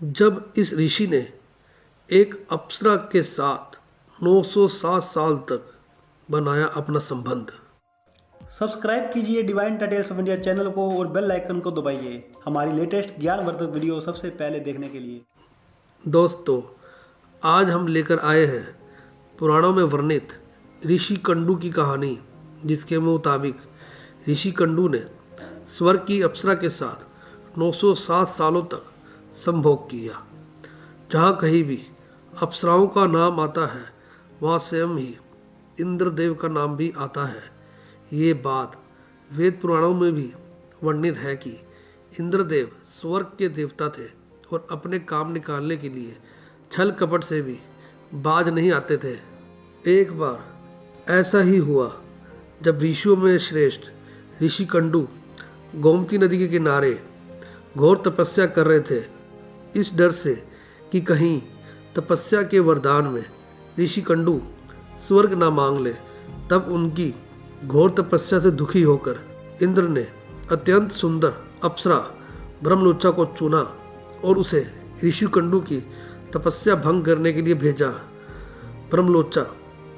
जब इस ऋषि ने एक अप्सरा के साथ 907 साल तक बनाया अपना संबंध। सब्सक्राइब कीजिए divine titles of India channel को और बेल आइकन को दबाइए हमारी लेटेस्ट ज्ञानवर्धक वीडियो सबसे पहले देखने के लिए। दोस्तों, आज हम लेकर आए हैं पुराणों में वर्णित ऋषि कंडू की कहानी, जिसके मुताबिक ऋषि कंडू ने स्वर्ग की अप्सरा के साथ 907 सालों तक संभोग किया। जहाँ कहीं भी अप्सराओं का नाम आता है, वहाँ स्वयं ही इंद्रदेव का नाम भी आता है। ये बात वेद पुराणों में भी वर्णित है कि इंद्रदेव स्वर्ग के देवता थे और अपने काम निकालने के लिए छल कपट से भी बाज नहीं आते थे। एक बार ऐसा ही हुआ जब ऋषियों में श्रेष्ठ ऋषि कंडू गोमती नदी के किनारे घोर तपस्या कर रहे थे। इस डर से कि कहीं तपस्या के वरदान में ऋषि कंडू स्वर्ग ना मांग ले, तब उनकी घोर तपस्या से दुखी होकर इंद्र ने अत्यंत सुंदर अप्सरा ब्रह्मलोचा को चुना और उसे ऋषि कंडू की तपस्या भंग करने के लिए भेजा। ब्रह्मलोचा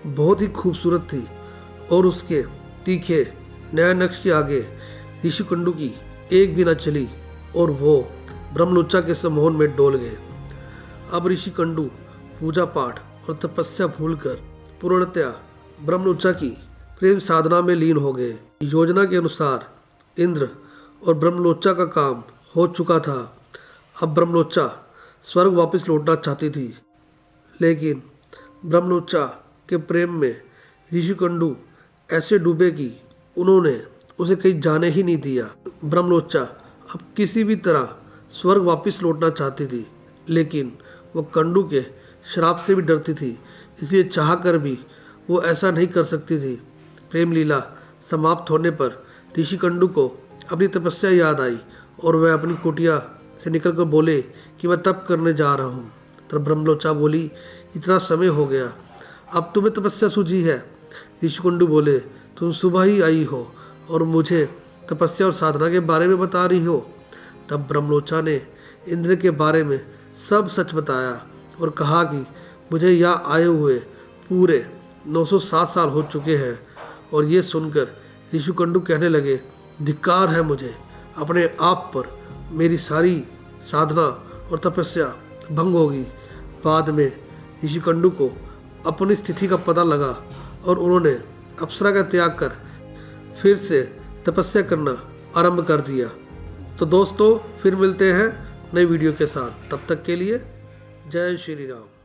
बहुत ही खूबसूरत थी और उसके तीखे न्याय नक्श के आगे ऋषि कंडू की एक भी न चली और वो ब्रह्मलोचा के सम्मोहन में डोल गए। अब ऋषि कंडू पूजा पाठ और तपस्या भूलकर पूर्णतया ब्रह्मलोचा की प्रेम साधना में लीन हो गए। योजना के अनुसार इंद्र और ब्रह्मलोचा का काम हो चुका था। अब ब्रह्मलोचा स्वर्ग वापस लौटना चाहती थी, लेकिन ब्रह्मलोचा के प्रेम में ऋषि कंडू ऐसे डूबे कि उन्होंने उसे कहीं जाने ही नहीं दिया। ब्रह्मलोचा अब किसी भी तरह स्वर्ग वापस लौटना चाहती थी, लेकिन वो कंडू के श्राप से भी डरती थी, इसलिए चाहकर भी वो ऐसा नहीं कर सकती थी। प्रेम लीला समाप्त होने पर ऋषि कंडू को अपनी तपस्या याद आई और वह अपनी कुटिया से निकलकर बोले कि मैं तप करने जा रहा हूँ। तब ब्रह्मलोचा बोली, इतना समय हो गया, अब तुम्हें तपस्या सूझी है। ऋषि कंडू बोले, तुम सुबह ही आई हो और मुझे तपस्या और साधना के बारे में बता रही हो। तब ब्रह्मलोचा ने इंद्र के बारे में सब सच बताया और कहा कि मुझे यहाँ आए हुए पूरे 907 साल हो चुके हैं। और ये सुनकर ऋषि कंडू कहने लगे, धिक्कार है मुझे, अपने आप पर मेरी सारी साधना और तपस्या भंग होगी। बाद में ऋषि कंडू को अपनी स्थिति का पता लगा और उन्होंने अप्सरा का त्याग कर फिर से तपस्या करना आरंभ कर दिया। तो दोस्तों, फिर मिलते हैं नई वीडियो के साथ। तब तक के लिए जय श्री राम।